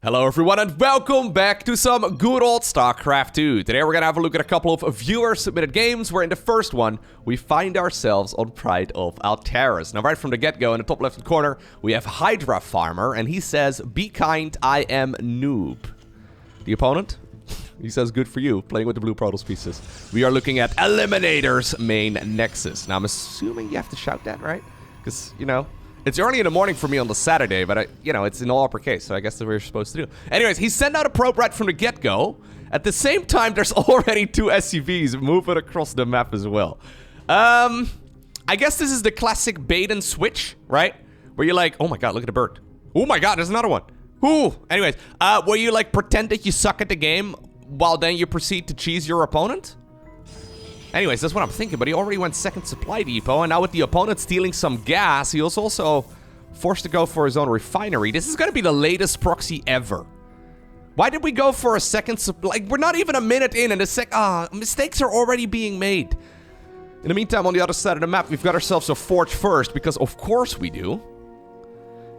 Hello everyone and welcome back to some good old StarCraft 2. Today we're gonna have a look at a couple of viewer-submitted games where in the first one, we find ourselves on Pride of Alteris. Now right from the get-go in the top left corner, we have Hydra Farmer and he says, "Be kind, I am noob." The opponent? He says, "Good for you, playing with the blue Protoss pieces." We are looking at Eliminator's main Nexus. Now I'm assuming you have to shout that, right? Because, you know, it's early in the morning for me on the Saturday, but, it's in all uppercase, so I guess that's what we're supposed to do. Anyways, he sent out a probe right from the get-go. At the same time, there's already two SCVs moving across the map as well. I guess this is the classic bait and switch, right? Where you're like, oh my god, look at the bird. Oh my god, there's another one. Ooh. Anyways, where you, like, pretend that you suck at the game, while then you proceed to cheese your opponent? Anyways, that's what I'm thinking, but he already went second supply depot, and now with the opponent stealing some gas, he was also forced to go for his own refinery. This is gonna be the latest proxy ever. Why did we go for a second supply? Like, we're not even a minute in, and the mistakes are already being made. In the meantime, on the other side of the map, we've got ourselves a Forge first, because of course we do.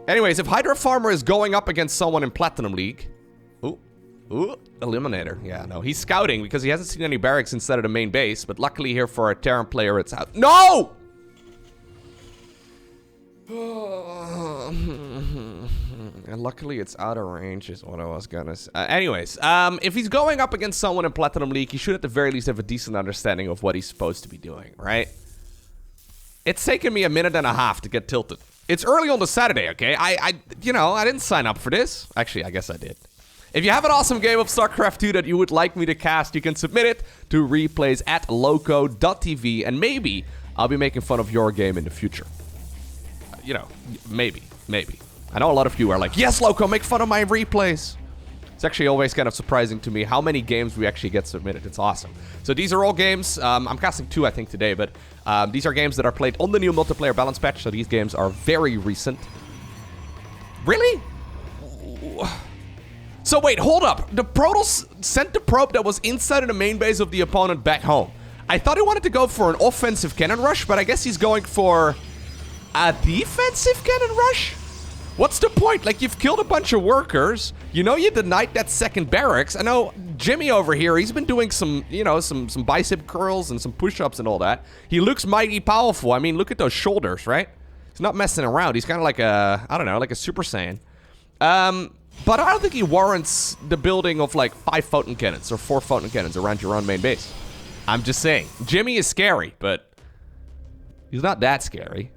Anyways, if Hydra Farmer is going up against someone in Platinum League... Ooh, Eliminator. Yeah, no, he's scouting because he hasn't seen any barracks inside of the main base, but luckily here for a Terran player, it's out. No! And luckily it's out of range is what I was gonna say. Anyways, if he's going up against someone in Platinum League, he should at the very least have a decent understanding of what he's supposed to be doing, right? It's taken me a minute and a half to get tilted. It's early on the Saturday, okay? I didn't sign up for this. Actually, I guess I did. If you have an awesome game of StarCraft 2 that you would like me to cast, you can submit it to replays at LowkoTV, and maybe I'll be making fun of your game in the future. Maybe. I know a lot of you are like, yes, Lowko, make fun of my replays. It's actually always kind of surprising to me how many games we actually get submitted. It's awesome. So these are all games, I'm casting 2, I think, today, but these are games that are played on the new multiplayer balance patch, so these games are very recent. Really? So wait, hold up. The Protoss sent the probe that was inside of the main base of the opponent back home. I thought he wanted to go for an offensive cannon rush, but I guess he's going for a defensive cannon rush? What's the point? Like, you've killed a bunch of workers. You know you denied that second barracks. I know Jimmy over here, he's been doing some, some bicep curls and some push-ups and all that. He looks mighty powerful. I mean, look at those shoulders, right? He's not messing around. He's kind of like a, I don't know, like a Super Saiyan. But I don't think he warrants the building of like 5 photon cannons or 4 photon cannons around your own main base. I'm just saying. Jimmy is scary, but he's not that scary.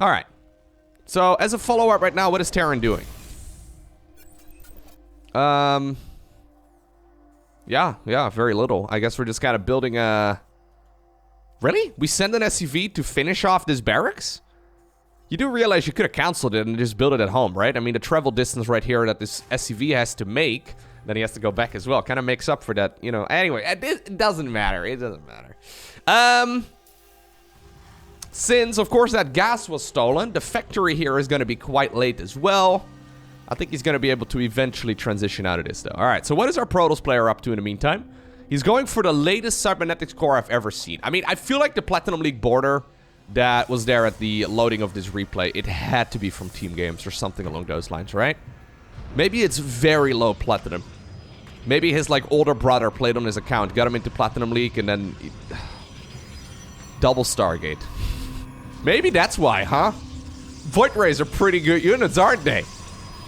Alright. So, as a follow-up right now, what is Terran doing? Yeah, very little. I guess we're just kind of building a... Really? We send an SCV to finish off this barracks? You do realize you could have canceled it and just built it at home, right? I mean, the travel distance right here that this SCV has to make, then he has to go back as well, kind of makes up for that, Anyway, it doesn't matter. It doesn't matter. Since, of course, that gas was stolen, the factory here is going to be quite late as well. I think he's going to be able to eventually transition out of this, though. All right, so what is our Protoss player up to in the meantime? He's going for the latest cybernetics core I've ever seen. I mean, I feel like the Platinum League border that was there at the loading of this replay, it had to be from Team Games or something along those lines, right? Maybe it's very low Platinum. Maybe his, like, older brother played on his account, got him into Platinum League, and then... double Stargate. Maybe that's why, huh? Void Rays are pretty good units, aren't they?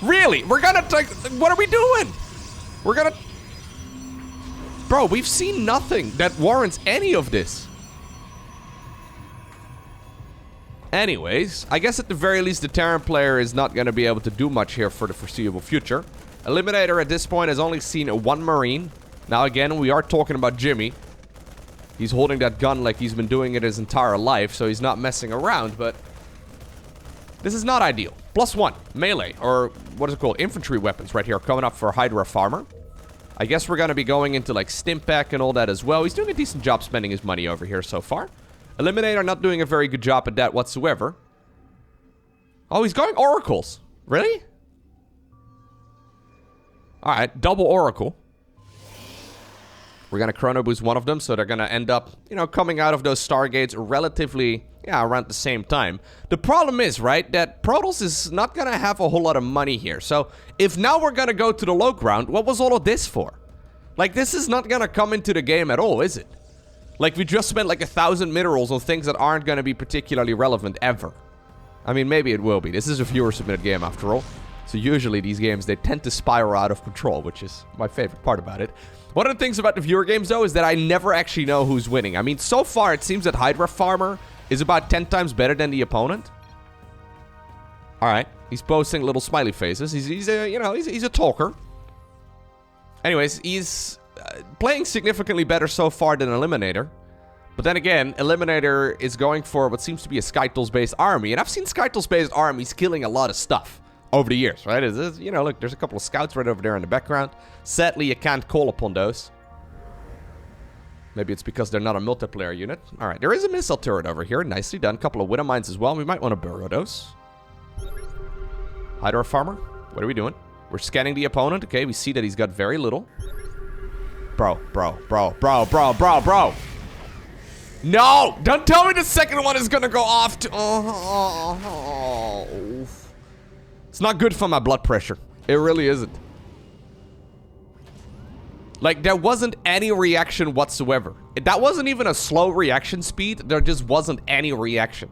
Really? We're gonna take... What are we doing? We're gonna... Bro, we've seen nothing that warrants any of this. Anyways, I guess at the very least the Terran player is not going to be able to do much here for the foreseeable future. Eliminator at this point has only seen 1 Marine. Now again, we are talking about Jimmy. He's holding that gun like he's been doing it his entire life, so he's not messing around, but... This is not ideal. +1, melee, or what is it called? Infantry weapons right here coming up for Hydra Farmer. I guess we're going to be going into like Stimpak and all that as well. He's doing a decent job spending his money over here so far. Eliminator not doing a very good job at that whatsoever. Oh, he's going oracles. Really? Alright, double oracle. We're going to chrono boost one of them, so they're going to end up, you know, coming out of those stargates relatively, yeah, around the same time. The problem is, right, that Protoss is not going to have a whole lot of money here. So if now we're going to go to the low ground, what was all of this for? Like, this is not going to come into the game at all, is it? Like, we just spent like 1,000 minerals on things that aren't going to be particularly relevant ever. I mean, maybe it will be. This is a viewer-submitted game, after all. So usually these games, they tend to spiral out of control, which is my favorite part about it. One of the things about the viewer games, though, is that I never actually know who's winning. I mean, so far, it seems that Hydra Farmer is about 10 times better than the opponent. All right. He's posting little smiley faces. He's a, you know, he's a talker. Anyways, he's playing significantly better so far than Eliminator. But then again, Eliminator is going for what seems to be a Skytools-based army. And I've seen Skytools-based armies killing a lot of stuff over the years, right? You know, look, there's a couple of scouts right over there in the background. Sadly, you can't call upon those. Maybe it's because they're not a multiplayer unit. All right, there is a missile turret over here. Nicely done. A couple of widow mines as well. We might want to burrow those. Hydra Farmer, what are we doing? We're scanning the opponent. Okay, we see that he's got very little. Bro. No! Don't tell me the second one is gonna go off to... It's not good for my blood pressure. It really isn't. Like, there wasn't any reaction whatsoever. That wasn't even a slow reaction speed. There just wasn't any reaction.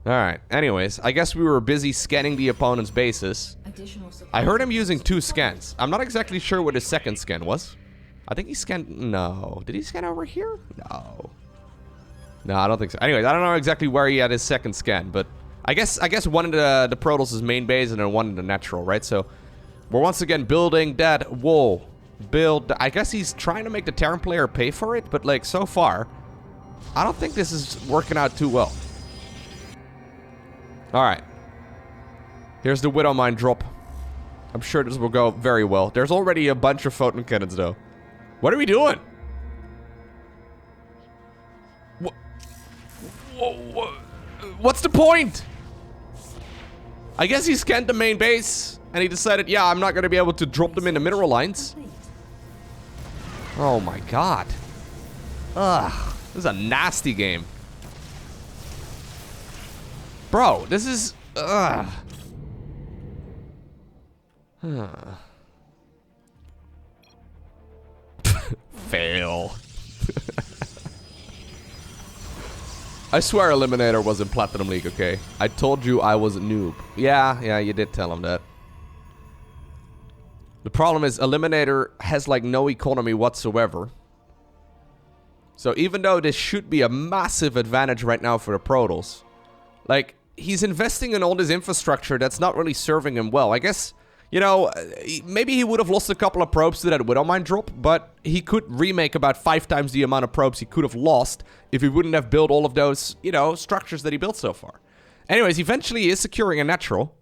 Alright, anyways, I guess we were busy scanning the opponent's bases. I heard him using 2 scans. I'm not exactly sure what his second scan was. I think he scanned... No. Did he scan over here? No. No, I don't think so. Anyways, I don't know exactly where he had his second scan, but... I guess one in the Protoss' main base and then one in the natural, right? So, we're once again building that wall. I guess he's trying to make the Terran player pay for it, but like, so far, I don't think this is working out too well. Alright. Here's the Widow Mine drop. I'm sure this will go very well. There's already a bunch of photon cannons, though. What are we doing? What's the point? I guess he scanned the main base, and he decided, yeah, I'm not going to be able to drop them in the mineral lines. Oh my god. Ugh. This is a nasty game. Bro, this is... Ugh. Fail. I swear Eliminator was in Platinum League, okay? I told you I was a noob. Yeah, you did tell him that. The problem is Eliminator has like no economy whatsoever. So even though this should be a massive advantage right now for the Protoss, like, he's investing in all this infrastructure that's not really serving him well. I guess, you know, maybe he would have lost a couple of probes to that Widow Mine drop, but he could remake about 5 times the amount of probes he could have lost if he wouldn't have built all of those, you know, structures that he built so far. Anyways, eventually he is securing a natural.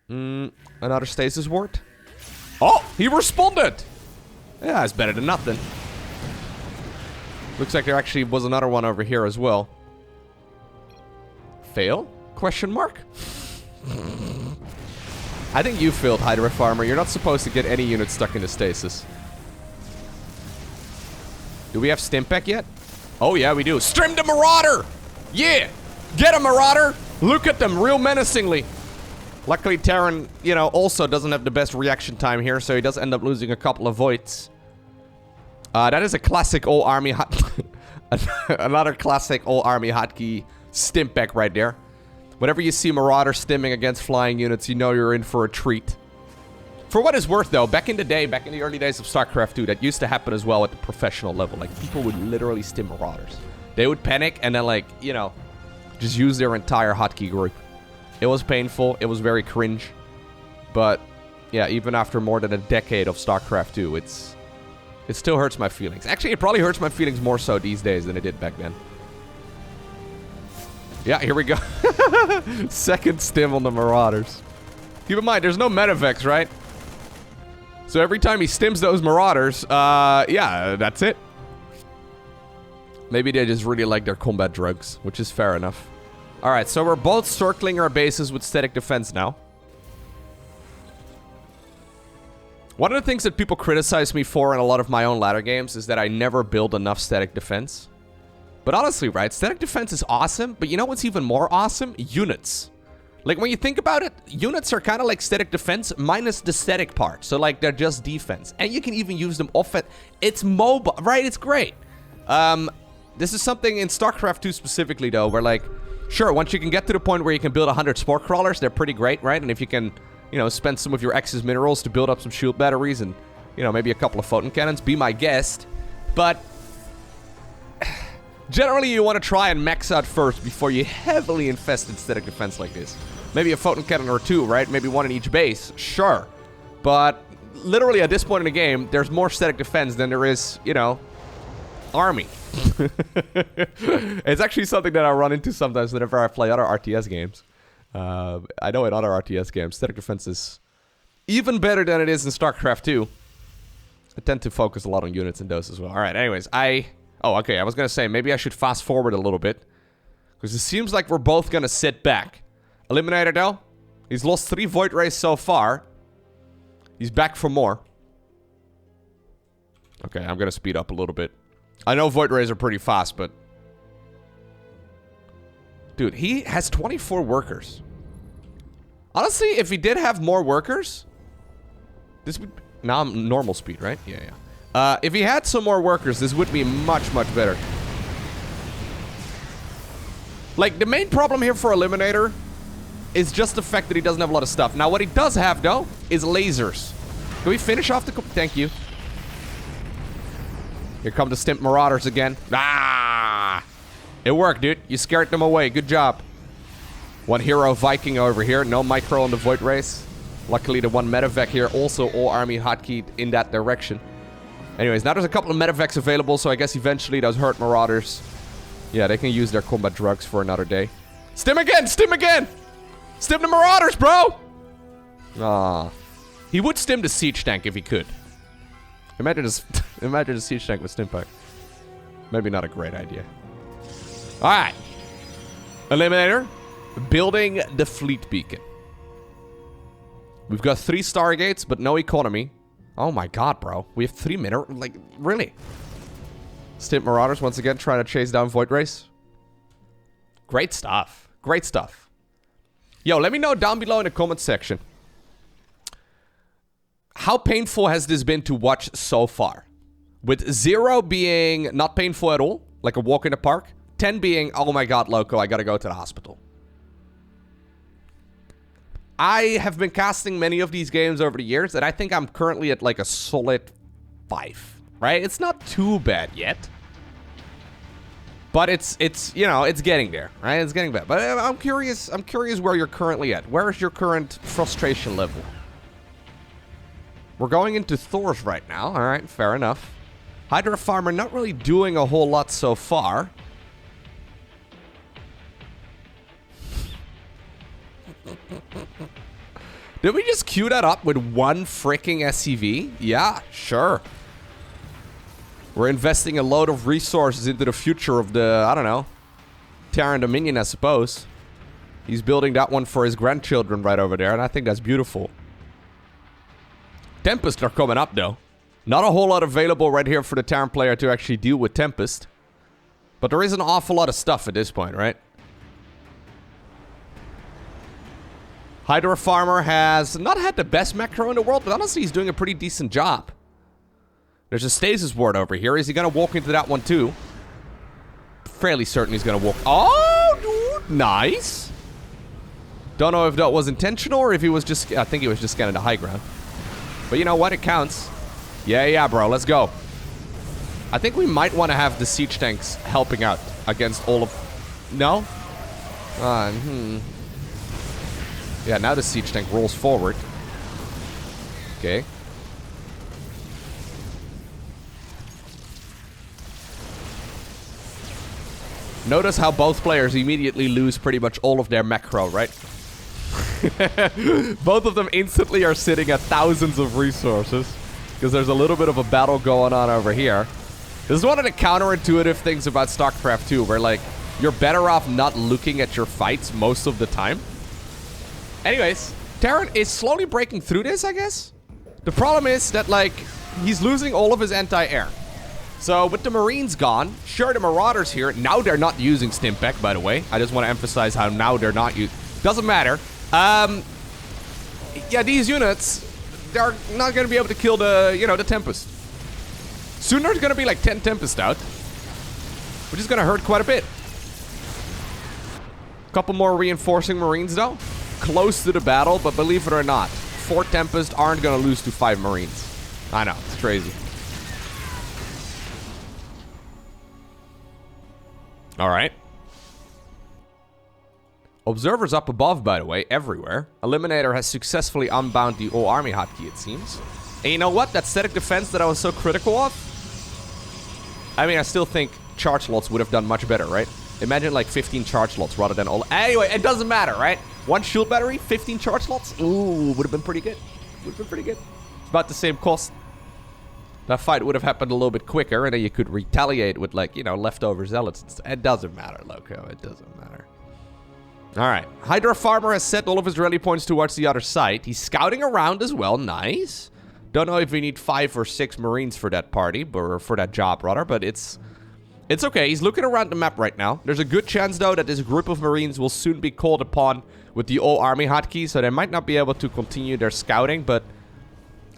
Another stasis ward. Oh, he responded! Yeah, it's better than nothing. Looks like there actually was another one over here as well. Fail? Question mark? I think you failed, Hydra Farmer. You're not supposed to get any units stuck in the stasis. Do we have Stimpack yet? Oh yeah, we do. Stream the Marauder! Yeah! Get a Marauder! Look at them, real menacingly. Luckily, Terran, you know, also doesn't have the best reaction time here, so he does end up losing a couple of voids. That is a classic all-army hot... Another classic all-army hotkey Stimpack right there. Whenever you see Marauder stimming against flying units, you know you're in for a treat. For what it's worth, though, back in the day, back in the early days of StarCraft 2, that used to happen as well at the professional level. Like, people would literally stim Marauders. They would panic and then, like, you know, just use their entire hotkey group. It was painful. It was very cringe. But, yeah, even after more than a decade of StarCraft 2, it still hurts my feelings. Actually, it probably hurts my feelings more so these days than it did back then. Yeah, here we go. Second stim on the Marauders. Keep in mind, there's no Medivacs, right? So every time he stims those Marauders, yeah, that's it. Maybe they just really like their combat drugs, which is fair enough. Alright, so we're both circling our bases with static defense now. One of the things that people criticize me for in a lot of my own ladder games is that I never build enough static defense. But honestly, right, static defense is awesome, but you know what's even more awesome? Units. Like, when you think about it, units are kind of like static defense minus the static part. So, like, they're just defense. And you can even use them off it. It's mobile, right? It's great. This is something in StarCraft 2 specifically, though, where, like, sure, once you can get to the point where you can build 100 spore crawlers, they're pretty great, right? And if you can, you know, spend some of your excess minerals to build up some shield batteries and, you know, maybe a couple of photon cannons, be my guest. But generally, you want to try and max out first before you heavily invest in static defense like this. Maybe a photon cannon or two, right? Maybe one in each base, sure. But literally at this point in the game, there's more static defense than there is, you know, army. It's actually something that I run into sometimes whenever I play other RTS games. I know in other RTS games, static defense is even better than it is in StarCraft 2. I tend to focus a lot on units in those as well. All right, anyways, oh, okay, I was going to say, maybe I should fast forward a little bit. Because it seems like we're both going to sit back. Eliminator, though, he's lost 3 Void Rays so far. He's back for more. Okay, I'm going to speed up a little bit. I know Void Rays are pretty fast, but... Dude, he has 24 workers. Honestly, if he did have more workers... This would... Now I'm normal speed, right? Yeah. If he had some more workers, this would be much, much better. Like, the main problem here for Eliminator is just the fact that he doesn't have a lot of stuff. Now, what he does have, though, is lasers. Can we finish off the... Thank you. Here come the Stimp Marauders again. Ah! It worked, dude. You scared them away. Good job. One hero Viking over here. No micro on the Void Race. Luckily, the one medevac here also all army hotkeyed in that direction. Anyways, now there's a couple of medevacs available, so I guess eventually those hurt Marauders... Yeah, they can use their combat drugs for another day. Stim again! Stim again! Stim the Marauders, bro! Ah. He would stim the siege tank if he could. Imagine this, imagine the siege tank with stim pack. Maybe not a great idea. Alright. Eliminator. Building the fleet beacon. We've got 3 Stargates, but no economy. Oh my god, bro. We have 3 minerals? Like, really? Stimp Marauders once again trying to chase down Void Race. Great stuff. Great stuff. Yo, let me know down below in the comment section. How painful has this been to watch so far? With 0 being not painful at all, like a walk in the park. 10 being, oh my god, Lowko, I gotta go to the hospital. I have been casting many of these games over the years, and I think I'm currently at like a solid 5. Right? It's not too bad yet. But it's you know, it's getting there, right? It's getting bad. But I'm curious where you're currently at. Where is your current frustration level? We're going into Thor's right now. All right, fair enough. Hydra Farmer not really doing a whole lot so far. Did we just queue that up with 1 freaking SCV? Yeah, sure. We're investing a load of resources into the future of the, I don't know, Terran Dominion, I suppose. He's building that one for his grandchildren right over there, and I think that's beautiful. Tempest are coming up, though. Not a whole lot available right here for the Terran player to actually deal with Tempest. But there is an awful lot of stuff at this point, right? Hydra Farmer has not had the best macro in the world, but honestly, he's doing a pretty decent job. There's a stasis ward over here. Is he going to walk into that one too? Fairly certain he's going to walk. Oh, dude. Nice. Don't know if that was intentional or if he was just... I think he was just scanning the high ground. But you know what? It counts. Yeah, bro. Let's go. I think we might want to have the siege tanks helping out against all of... No? Yeah, now the siege tank rolls forward. Okay. Notice how both players immediately lose pretty much all of their macro, right? Both of them instantly are sitting at thousands of resources. Because there's a little bit of a battle going on over here. This is one of the counterintuitive things about StarCraft 2, where, like, you're better off not looking at your fights most of the time. Anyways, Terran is slowly breaking through this, I guess. The problem is that, like, he's losing all of his anti-air. So, with the Marines gone, sure, the Marauders here, now they're not using Stimpak, by the way. I just want to emphasize how now they're not using... Doesn't matter. Yeah, these units, they're not going to be able to kill the, you know, the Tempest. Soon there's going to be like 10 Tempest out, which is going to hurt quite a bit. Couple more reinforcing Marines, though. Close to the battle, but believe it or not, 4 Tempest aren't going to lose to 5 Marines. I know, it's crazy. Alright. Observers up above, by the way, everywhere. Eliminator has successfully unbound the all army hotkey, it seems. And you know what? That static defense that I was so critical of? I mean, I still think charge slots would have done much better, right? Imagine like 15 charge slots rather than all... Anyway, it doesn't matter, right? 1 shield battery, 15 charge slots? Ooh, would have been pretty good. Would have been pretty good. It's about the same cost. That fight would have happened a little bit quicker, and then you could retaliate with, like, you know, leftover zealots. It doesn't matter, Lowko. It doesn't matter. Alright. Hydra Farmer has set all of his rally points towards the other side. He's scouting around as well. Nice. Don't know if we need 5 or 6 Marines for that party, or for that job, rather, but it's okay. He's looking around the map right now. There's a good chance, though, that this group of Marines will soon be called upon with the all-army hotkey, so they might not be able to continue their scouting, but...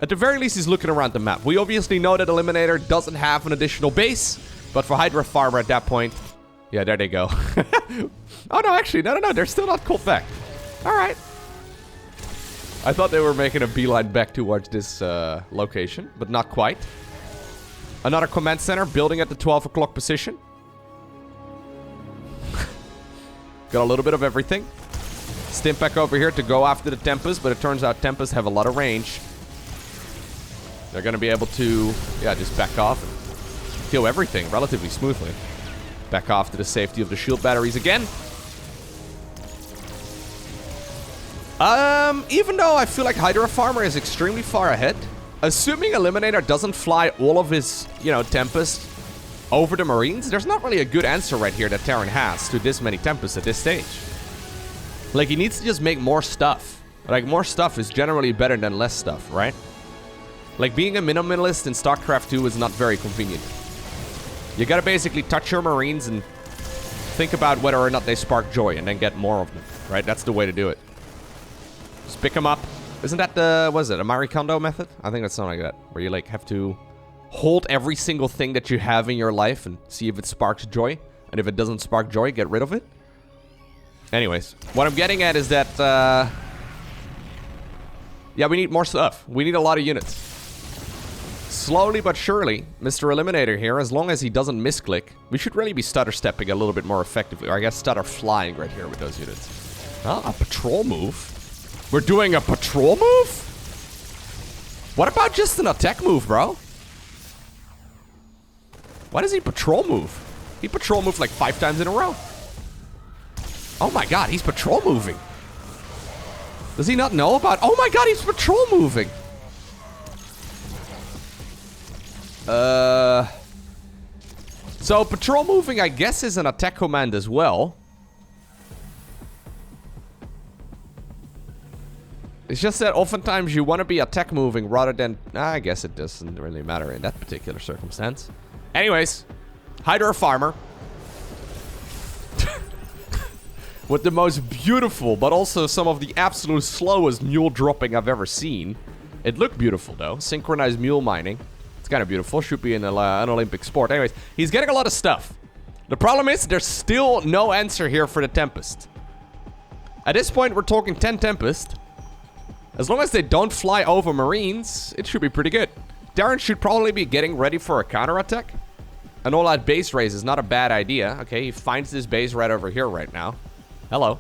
At the very least, he's looking around the map. We obviously know that Eliminator doesn't have an additional base, but for Hydra Farmer at that point... Yeah, there they go. Oh, no, actually, no, they're still not called back. All right. I thought they were making a beeline back towards this location, but not quite. Another command center building at the 12 o'clock position. Got a little bit of everything. Stimpak over here to go after the Tempest, but it turns out Tempest have a lot of range. They're going to be able to, yeah, just back off and kill everything relatively smoothly. Back off to the safety of the shield batteries again. Even though I feel like Hydra Farmer is extremely far ahead, assuming Eliminator doesn't fly all of his, you know, Tempest over the Marines, there's not really a good answer right here that Terran has to this many Tempests at this stage. Like, he needs to just make more stuff. Like, more stuff is generally better than less stuff, right? Like, being a minimalist in StarCraft 2 is not very convenient. You gotta basically touch your Marines and think about whether or not they spark joy and then get more of them, right? That's the way to do it. Just pick them up. Isn't that the, what is it, a Marie Kondo method? I think that's something like that, where you, like, have to hold every single thing that you have in your life and see if it sparks joy. And if it doesn't spark joy, get rid of it. Anyways, what I'm getting at is that, yeah, we need more stuff. We need a lot of units. Slowly but surely, Mr. Eliminator here, as long as he doesn't misclick, we should really be stutter stepping a little bit more effectively. Or I guess stutter flying right here with those units. Oh, a patrol move? We're doing a patrol move? What about just an attack move, bro? Why does he patrol move? He patrol moved like 5 times in a row. Oh my god, he's patrol moving. Does he not know about... Oh my god, he's patrol moving. So patrol moving, I guess, is an attack command as well. It's just that oftentimes you want to be attack moving rather than... I guess it doesn't really matter in that particular circumstance. Anyways, Hydra Farmer. With the most beautiful, but also some of the absolute slowest mule dropping I've ever seen. It looked beautiful, though. Synchronized mule mining. It's kind of beautiful. Should be an Olympic sport. Anyways, he's getting a lot of stuff. The problem is, there's still no answer here for the Tempest. At this point, we're talking 10 Tempest. As long as they don't fly over Marines, it should be pretty good. Terran should probably be getting ready for a counterattack. An all-out base raise is not a bad idea. Okay, he finds this base right over here right now. Hello.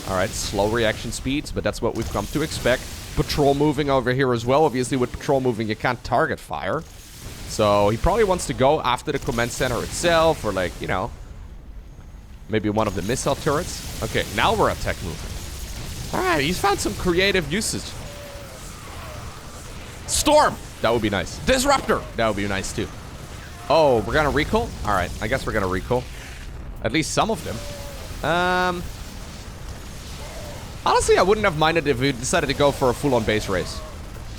Alright, slow reaction speeds, but that's what we've come to expect. Patrol moving over here as well. Obviously, with patrol moving, you can't target fire. So, he probably wants to go after the command center itself, or like, you know, maybe one of the missile turrets. Okay, now we're attack moving. Alright, he's found some creative usage. Storm! That would be nice. Disruptor! That would be nice, too. Oh, we're gonna recall? Alright, I guess we're gonna recall. At least some of them. Honestly, I wouldn't have minded if we decided to go for a full-on base race.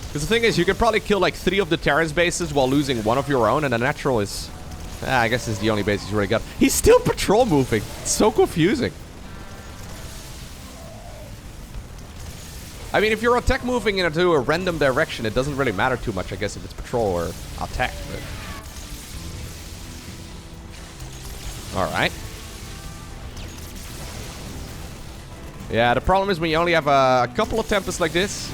Because the thing is, you could probably kill like 3 of the Terran's bases while losing 1 of your own, and the natural is... I guess is the only base he's really got. He's still patrol moving. It's so confusing. I mean, if you're attack moving into a random direction, it doesn't really matter too much, I guess, if it's patrol or attack. But... Alright. Yeah, the problem is when you only have a couple of Tempests like this,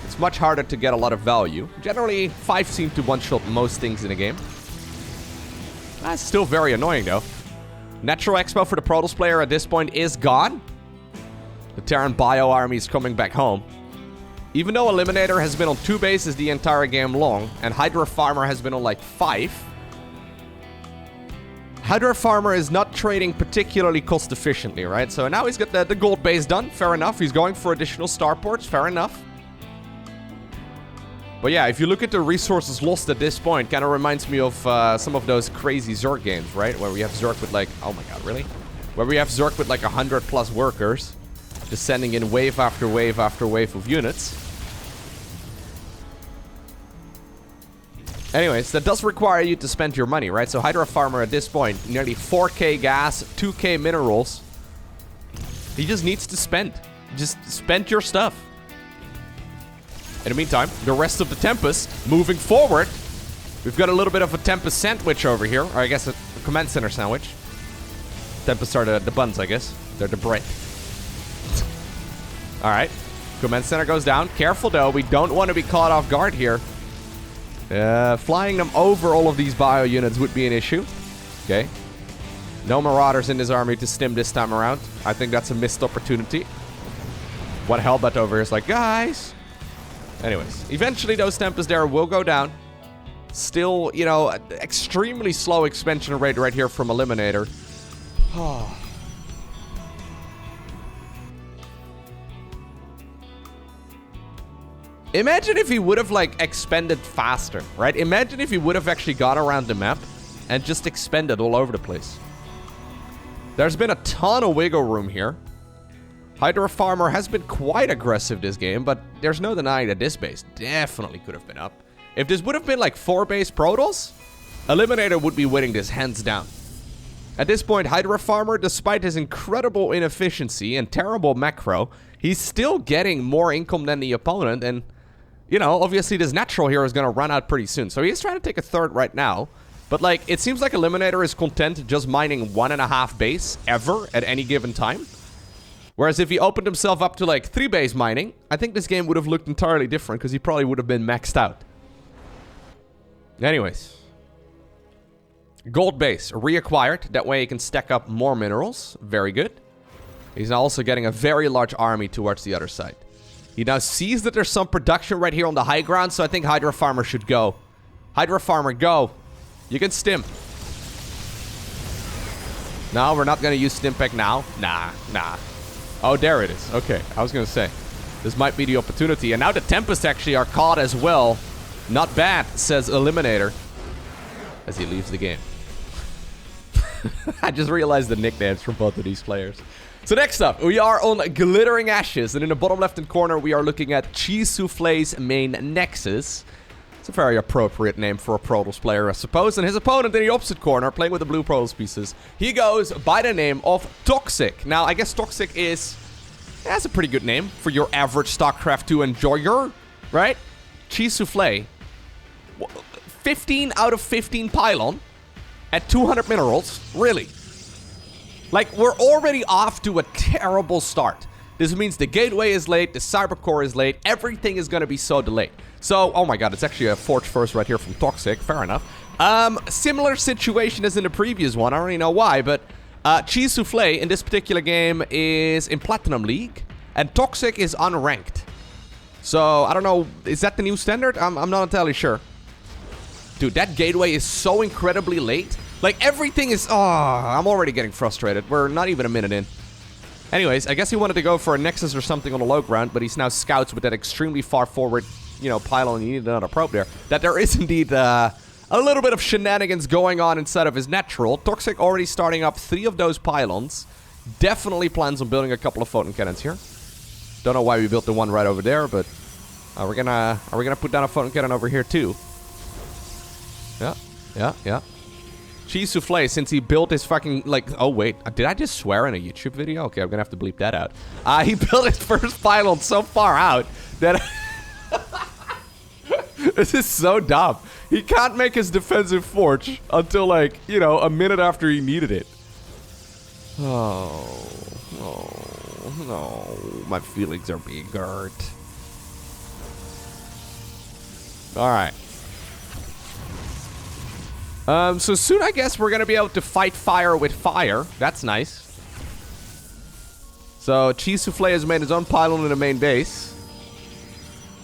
it's much harder to get a lot of value. Generally, 5 seem to one-shot most things in a game. That's still very annoying, though. Natural Expo for the Protoss player at this point is gone. The Terran Bio army is coming back home. Even though Eliminator has been on 2 bases the entire game long, and Hydra Farmer has been on like 5, Hydra Farmer is not trading particularly cost efficiently, right? So now he's got the gold base done, fair enough. He's going for additional starports, fair enough. But yeah, if you look at the resources lost at this point, kind of reminds me of some of those crazy Zerg games, right? Where we have Zerg with like, oh my god, really? Where we have Zerg with like 100 plus workers, just sending in wave after wave after wave of units. Anyways, that does require you to spend your money, right? So Hydra Farmer at this point, nearly 4k gas, 2k minerals. He just needs to spend. Just spend your stuff. In the meantime, the rest of the Tempest moving forward. We've got a little bit of a Tempest sandwich over here. Or I guess a command center sandwich. Tempests are the buns, I guess. They're the bread. Alright. Command center goes down. Careful, though. We don't want to be caught off guard here. Flying them over all of these bio units would be an issue. Okay. No Marauders in this army to stim this time around. I think that's a missed opportunity. What Hellbat over here is like, guys... Anyways, eventually those Tempests there will go down. Still, you know, extremely slow expansion rate right here from Eliminator. Imagine if he would have, like, expanded faster, right? Imagine if he would have actually gone around the map and just expanded all over the place. There's been a ton of wiggle room here. Hydra Farmer has been quite aggressive this game, but there's no denying that this base definitely could have been up. If this would have been like 4-base Protoss, Eliminator would be winning this hands down. At this point, Hydra Farmer, despite his incredible inefficiency and terrible macro, he's still getting more income than the opponent, and, you know, obviously this natural here is going to run out pretty soon. So he's trying to take a third right now, but like, it seems like Eliminator is content just mining 1.5 base ever at any given time. Whereas if he opened himself up to like 3-base mining, I think this game would have looked entirely different because he probably would have been maxed out. Anyways. Gold base reacquired. That way he can stack up more minerals. Very good. He's now also getting a very large army towards the other side. He now sees that there's some production right here on the high ground, so I think Hydra Farmer should go. Hydra Farmer, go. You can stim. No, we're not going to use Stimpack now. Nah. Oh, there it is. Okay, I was going to say. This might be the opportunity. And now the Tempests actually are caught as well. Not bad, says Eliminator. As he leaves the game. I just realized the nicknames from both of these players. So next up, we are on Glittering Ashes. And in the bottom left-hand corner, we are looking at Cheese Souffle's main Nexus. It's a very appropriate name for a Protoss player, I suppose. And his opponent in the opposite corner, playing with the blue Protoss pieces, he goes by the name of Toxic. Now, I guess Toxic is... That's a pretty good name for your average StarCraft 2 enjoyer, right? Cheese Souffle. 15 out of 15 pylon at 200 minerals. Really? Like, we're already off to a terrible start. This means the gateway is late, the cyber core is late, everything is going to be so delayed. So, oh my god, it's actually a Forge First right here from Toxic, fair enough. Similar situation as in the previous one, I don't really know why, but Cheese Souffle in this particular game is in Platinum League, and Toxic is unranked. So, I don't know, is that the new standard? I'm not entirely sure. Dude, that gateway is so incredibly late. Like, everything is... Oh, I'm already getting frustrated. We're not even a minute in. Anyways, I guess he wanted to go for a Nexus or something on the low ground, but he's now scouts with that extremely far forward, you know, pylon. You need another probe there. That there is indeed a little bit of shenanigans going on inside of his natural. Toxic already starting up 3 of those pylons. Definitely plans on building a couple of photon cannons here. Don't know why we built the one right over there, but Are we gonna put down a photon cannon over here too? Yeah. Cheese souffle, since he built his fucking, like, oh wait, did I just swear in a YouTube video? Okay, I'm gonna have to bleep that out. He built his first pylon so far out that this is so dumb. He can't make his defensive forge until, like, you know, a minute after he needed it. Oh, no, my feelings are being hurt. All right. So soon I guess we're gonna be able to fight fire with fire. That's nice. So Cheese Souffle has made his own pylon in the main base.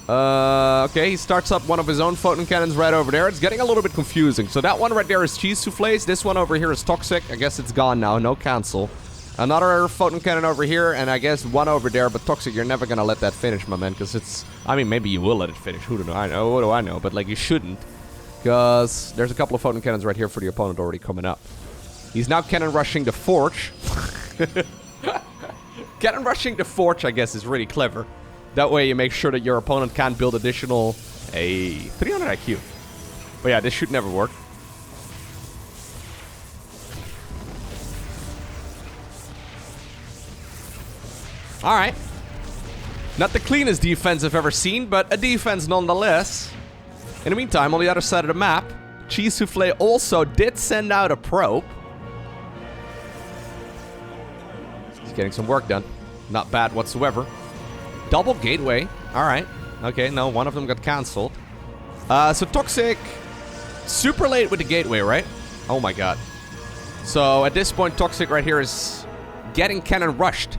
Okay, he starts up one of his own photon cannons right over there. It's getting a little bit confusing. So that one right there is Cheese Souffles. This one over here is Toxic. I guess it's gone now. No cancel. Another photon cannon over here, and I guess one over there. But Toxic, you're never gonna let that finish, my man, because it's... I mean, maybe you will let it finish. Who do I know? What do I know? But, like, you shouldn't. Because there's a couple of photon cannons right here for the opponent already coming up. He's now cannon rushing the forge. Cannon rushing the forge, I guess, is really clever. That way you make sure that your opponent can't build additional... 300 IQ. But yeah, this should never work. Alright. Not the cleanest defense I've ever seen, but a defense nonetheless. In the meantime, on the other side of the map, Cheese Souffle also did send out a probe. He's getting some work done. Not bad whatsoever. Double gateway. Alright. Okay, no, one of them got cancelled. So Toxic, super late with the gateway, right? Oh my god. So at this point, Toxic right here is getting cannon rushed.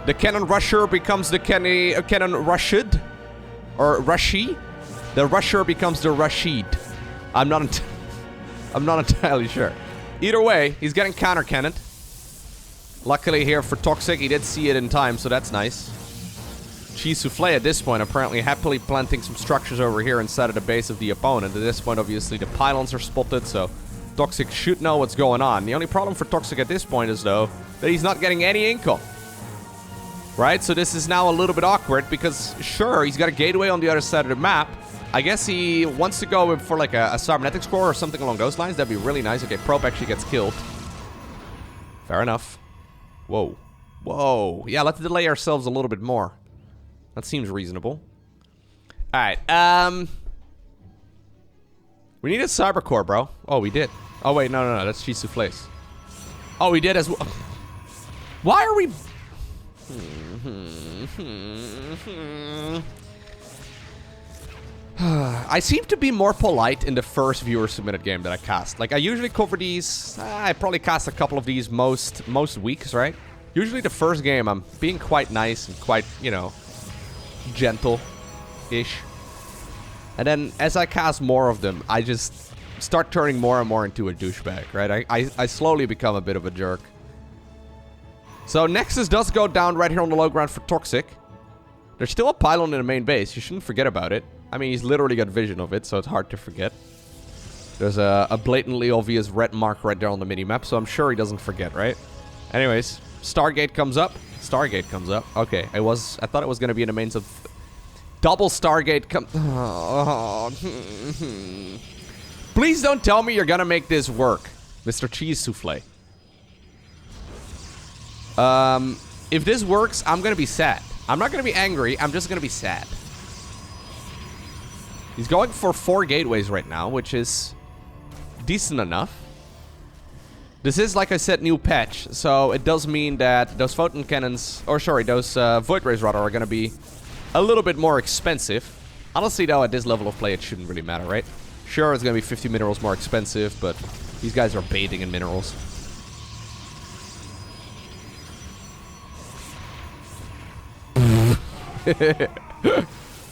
The cannon rusher becomes the cannon rushed. Or rushy. The rusher becomes the Rashid. I'm not entirely sure. Either way, he's getting counter cannoned. Luckily here for Toxic, he did see it in time, so that's nice. Cheese Souffle at this point apparently happily planting some structures over here inside of the base of the opponent. At this point, obviously, the pylons are spotted, so Toxic should know what's going on. The only problem for Toxic at this point is, though, that he's not getting any income. Right? So this is now a little bit awkward because, sure, he's got a gateway on the other side of the map. I guess he wants to go for like a cybernetics core or something along those lines. That'd be really nice. Okay, Probe actually gets killed. Fair enough. Whoa. Whoa. Yeah, let's delay ourselves a little bit more. That seems reasonable. Alright, we need a cyber core, bro. Oh, we did. Oh, wait, no, that's Cheese Souffles. Oh, we did as well. Why are we... I seem to be more polite in the first viewer-submitted game that I cast. Like, I usually cover these... I probably cast a couple of these most weeks, right? Usually the first game, I'm being quite nice and quite, you know, gentle-ish. And then, as I cast more of them, I just start turning more and more into a douchebag, right? I slowly become a bit of a jerk. So, Nexus does go down right here on the low ground for Toxic. There's still a pylon in the main base. You shouldn't forget about it. I mean, he's literally got vision of it, so it's hard to forget. There's a blatantly obvious red mark right there on the minimap, so I'm sure he doesn't forget, right? Anyways, Stargate comes up. Stargate comes up. Okay, I thought it was going to be in the mains of... Double Stargate come... Oh. Please don't tell me you're going to make this work, Mr. Cheese Souffle. If this works, I'm going to be sad. I'm not going to be angry, I'm just going to be sad. He's going for 4 gateways right now, which is decent enough. This is, like I said, new patch, so it does mean that those photon cannons, or sorry, those void rays rather, are going to be a little bit more expensive. Honestly, though, at this level of play, it shouldn't really matter, right? Sure, it's going to be 50 minerals more expensive, but these guys are bathing in minerals.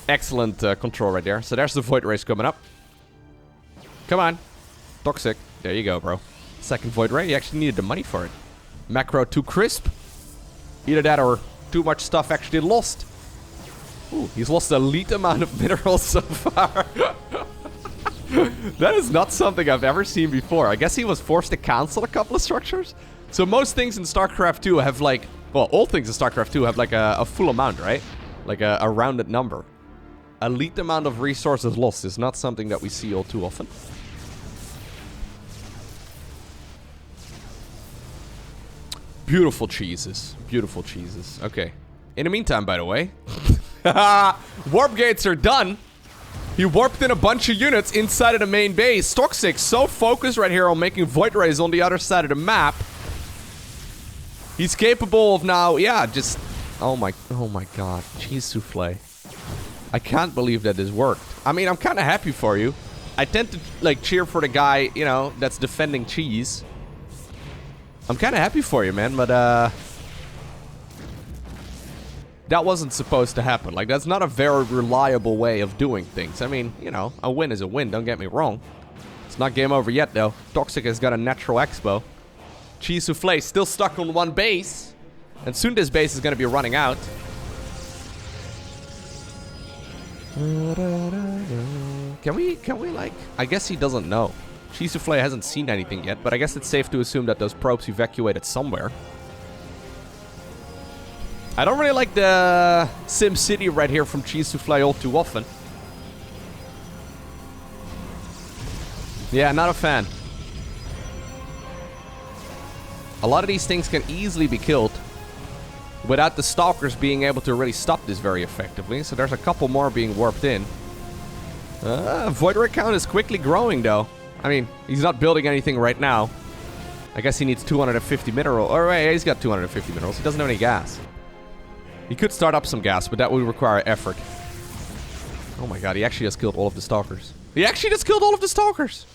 Excellent control right there. So there's the void race coming up. Come on. Toxic. There you go, bro. Second void ray. You actually needed the money for it. Macro too crisp. Either that or too much stuff actually lost. Ooh, he's lost a elite amount of minerals so far. That is not something I've ever seen before. I guess he was forced to cancel a couple of structures. So most things in StarCraft 2 have like... Well, all things in StarCraft 2 have like a full amount, right? Like a rounded number. Elite amount of resources lost is not something that we see all too often. Beautiful cheeses. Beautiful cheeses. Okay. In the meantime, by the way, warp gates are done. He warped in a bunch of units inside of the main base. Toxic so focused right here on making void rays on the other side of the map. He's capable of now, yeah, just... Oh my god. Cheese souffle. I can't believe that this worked. I mean, I'm kind of happy for you. I tend to, like, cheer for the guy, you know, that's defending cheese. I'm kind of happy for you, man, but, that wasn't supposed to happen. Like, that's not a very reliable way of doing things. I mean, you know, a win is a win, don't get me wrong. It's not game over yet, though. Toxic has got a natural expo. Cheese souffle still stuck on one base. And soon this base is going to be running out. Can we, like... I guess he doesn't know. Cheese souffle hasn't seen anything yet, but I guess it's safe to assume that those probes evacuated somewhere. I don't really like the Sim City right here from Cheese Souffle all too often. Yeah, not a fan. A lot of these things can easily be killed without the Stalkers being able to really stop this very effectively. So there's a couple more being warped in. Void Ray count is quickly growing, though. I mean, he's not building anything right now. I guess he needs 250 minerals. Or wait, he's got 250 minerals. He doesn't have any gas. He could start up some gas, but that would require effort. Oh my god, he actually just killed all of the Stalkers. He actually just killed all of the Stalkers!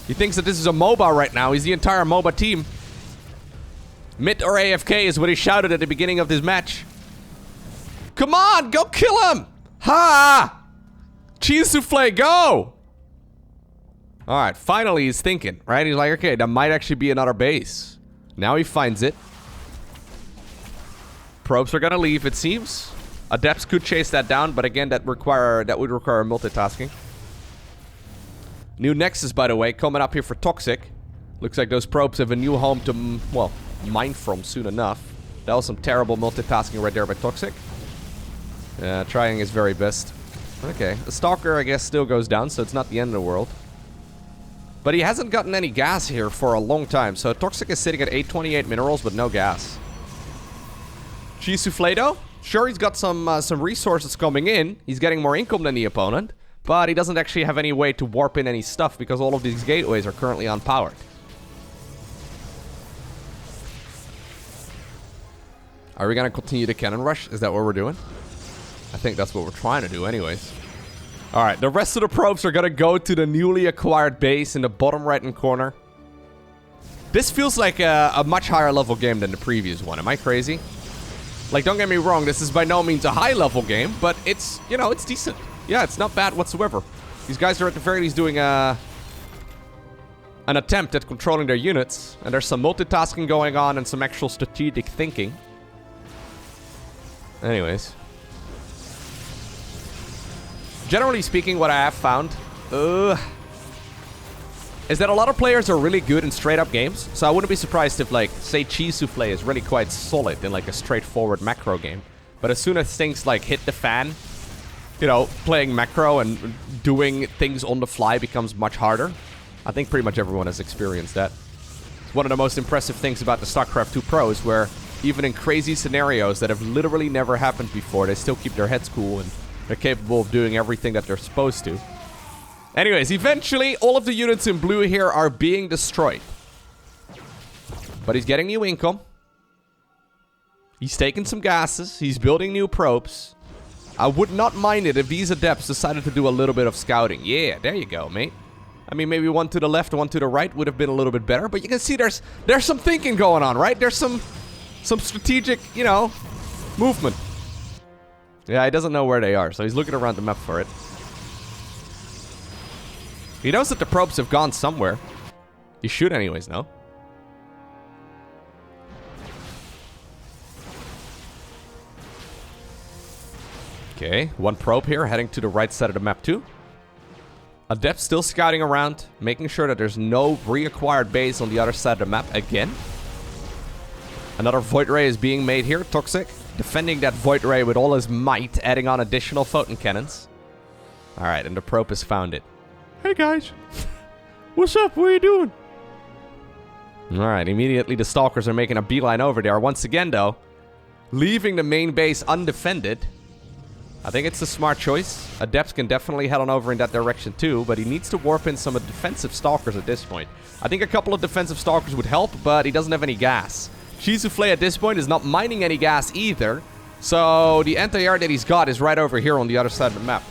He thinks that this is a MOBA right now. He's the entire MOBA team. Mid or AFK is what he shouted at the beginning of this match. Come on, go kill him! Ha! Cheese souffle, go! Alright, finally he's thinking, right? He's like, okay, that might actually be another base. Now he finds it. Probes are gonna leave, it seems. Adepts could chase that down, but again, that would require multitasking. New Nexus, by the way, coming up here for Toxic. Looks like those probes have a new home to, well, mine from soon enough. That was some terrible multitasking right there by Toxic. Trying his very best. Okay, the Stalker, I guess, still goes down, so it's not the end of the world. But he hasn't gotten any gas here for a long time, so Toxic is sitting at 828 minerals, but no gas. Cheese souffle, though? Sure, he's got some resources coming in. He's getting more income than the opponent. But he doesn't actually have any way to warp in any stuff because all of these gateways are currently unpowered. Are we going to continue the cannon rush? Is that what we're doing? I think that's what we're trying to do anyways. Alright, the rest of the probes are going to go to the newly acquired base in the bottom right-hand corner. This feels like a much higher level game than the previous one. Am I crazy? Like, don't get me wrong, this is by no means a high-level game, but it's, you know, it's decent. Yeah, it's not bad whatsoever. These guys are at the very least doing an attempt at controlling their units, and there's some multitasking going on and some actual strategic thinking. Anyways. Generally speaking, what I have found is that a lot of players are really good in straight-up games. So I wouldn't be surprised if, like, say Cheese Souffle is really quite solid in, like, a straightforward macro game. But as soon as things, like, hit the fan, you know, playing macro and doing things on the fly becomes much harder. I think pretty much everyone has experienced that. It's one of the most impressive things about the StarCraft 2 pros, where even in crazy scenarios that have literally never happened before, they still keep their heads cool and they're capable of doing everything that they're supposed to. Anyways, eventually, all of the units in blue here are being destroyed. But he's getting new income. He's taking some gases. He's building new probes. I would not mind it if these adepts decided to do a little bit of scouting. Yeah, there you go, mate. I mean, maybe one to the left, one to the right would have been a little bit better. But you can see there's some thinking going on, right? There's some strategic, you know, movement. Yeah, he doesn't know where they are, so he's looking around the map for it. He knows that the probes have gone somewhere. He should anyways, no? Okay, one probe here heading to the right side of the map too. Adept still scouting around, making sure that there's no reacquired base on the other side of the map again. Another Void Ray is being made here, Toxic. defending that Void Ray with all his might, adding on additional photon cannons. Alright, and the probe has found it. Hey guys, what's up? What are you doing? Alright, immediately the Stalkers are making a beeline over there. Once again, though, leaving the main base undefended. I think it's a smart choice. Adepts can definitely head on over in that direction too, but he needs to warp in some defensive Stalkers at this point. I think a couple of defensive Stalkers would help, but he doesn't have any gas. Chi Soufflé at this point is not mining any gas either, so the anti-air that he's got is right over here on the other side of the map.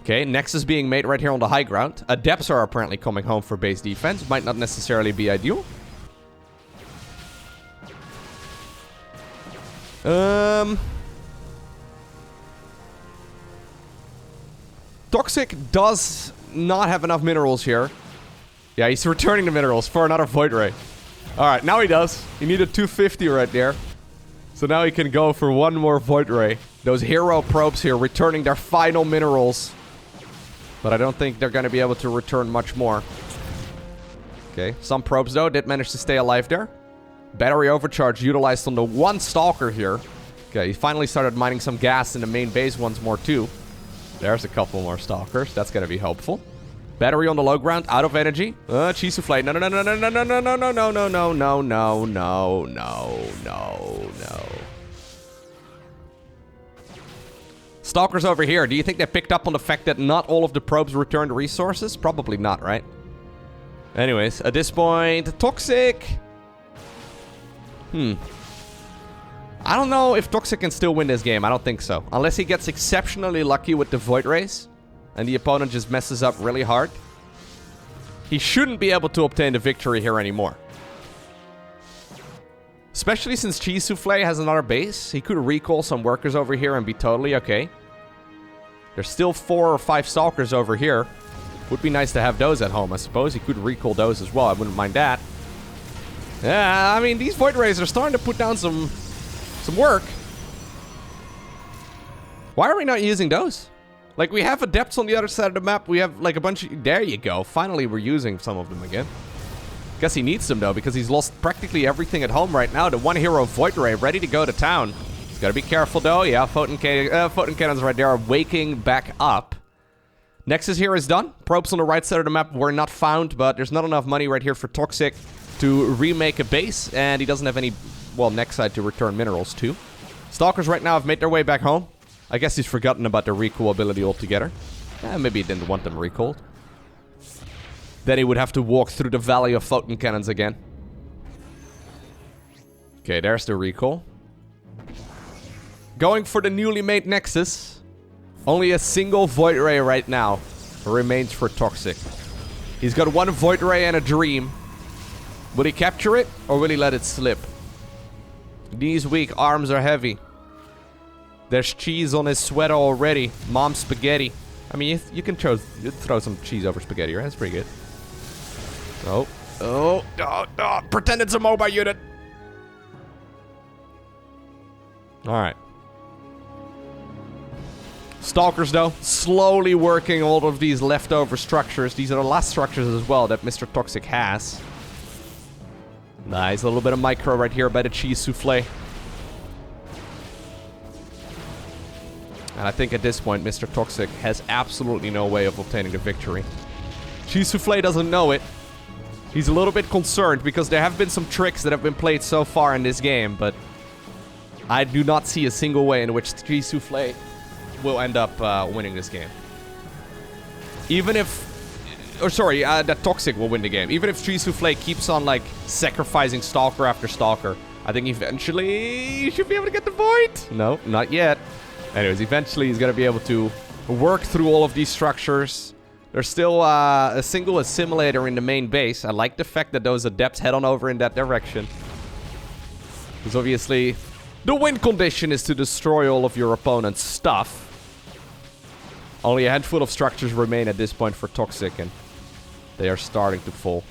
Okay, Nexus being made right here on the high ground. Adepts are apparently coming home for base defense. Might not necessarily be ideal. Toxic does not have enough minerals here. Yeah, he's returning the minerals for another Void Ray. Alright, now he does. He needed 250 right there. So now he can go for one more Void Ray. Those hero probes here returning their final minerals. But I don't think they're going to be able to return much more. Okay, some probes though did manage to stay alive there. Battery overcharge utilized on the one Stalker here. Okay, he finally started mining some gas in the main base once more too. There's a couple more Stalkers. That's going to be helpful. Battery on the low ground, out of energy. Chi Soufflé. No, no, no, no, no, no, no, no, no, no, no, no, no, no, no, no, no, no, no. Stalkers over here. Do you think they picked up on the fact that not all of the probes returned resources? Probably not, right? Anyways, at this point, Toxic. I don't know if Toxic can still win this game. I don't think so. Unless he gets exceptionally lucky with the Void Rays and the opponent just messes up really hard. He shouldn't be able to obtain the victory here anymore. Especially since Chi Soufflé has another base. He could recall some workers over here and be totally okay. There's still 4 or 5 Stalkers over here. Would be nice to have those at home, I suppose. He could recall those as well. I wouldn't mind that. Yeah, I mean, these Void Rays are starting to put down some work. Why are we not using those? Like, we have Adepts on the other side of the map. We have, like, a bunch of... There you go. Finally, we're using some of them again. Guess he needs them, though, because he's lost practically everything at home right now. The one hero Void Ray ready to go to town. He's got to be careful, though. Yeah, photon cannons right there are waking back up. Nexus here is done. Probes on the right side of the map were not found, but there's not enough money right here for Toxic to remake a base, and he doesn't have any, well, next side to return minerals to. Stalkers right now have made their way back home. I guess he's forgotten about the recall ability altogether. Maybe he didn't want them recalled. Then he would have to walk through the valley of photon cannons again. Okay, there's the recall. Going for the newly made Nexus. Only a single Void Ray right now remains for Toxic. He's got one Void Ray and a Dream. Will he capture it, or will he let it slip? These weak arms are heavy. There's cheese on his sweater already. Mom spaghetti. I mean, you can throw some cheese over spaghetti, right? That's pretty good. Oh. Pretend it's a mobile unit. Alright. Stalkers, though, slowly working all of these leftover structures. These are the last structures as well that Mr. Toxic has. Nice, a little bit of micro right here by the Chi Soufflé. And I think at this point, Mr. Toxic has absolutely no way of obtaining the victory. Chi Soufflé doesn't know it. He's a little bit concerned because there have been some tricks that have been played so far in this game, but I do not see a single way in which Chi Soufflé will end up winning this game. Even if... Or sorry, that Toxic will win the game. Even if Chi Soufflé keeps on, like, sacrificing Stalker after Stalker, I think eventually he should be able to get the Void. No, not yet. Anyways, eventually he's going to be able to work through all of these structures. There's still a single assimilator in the main base. I like the fact that those Adepts head on over in that direction. Because obviously, the win condition is to destroy all of your opponent's stuff. Only a handful of structures remain at this point for Toxic, and they are starting to fall.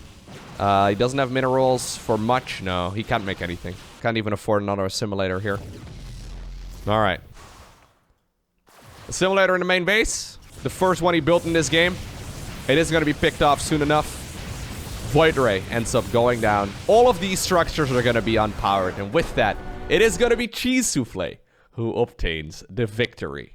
He doesn't have minerals for much. No, he can't make anything. Can't even afford another assimilator here. Alright. Assimilator in the main base. The first one he built in this game. It is going to be picked off soon enough. Void Ray ends up going down. All of these structures are going to be unpowered. And with that, it is gonna be Cheese Souffle who obtains the victory.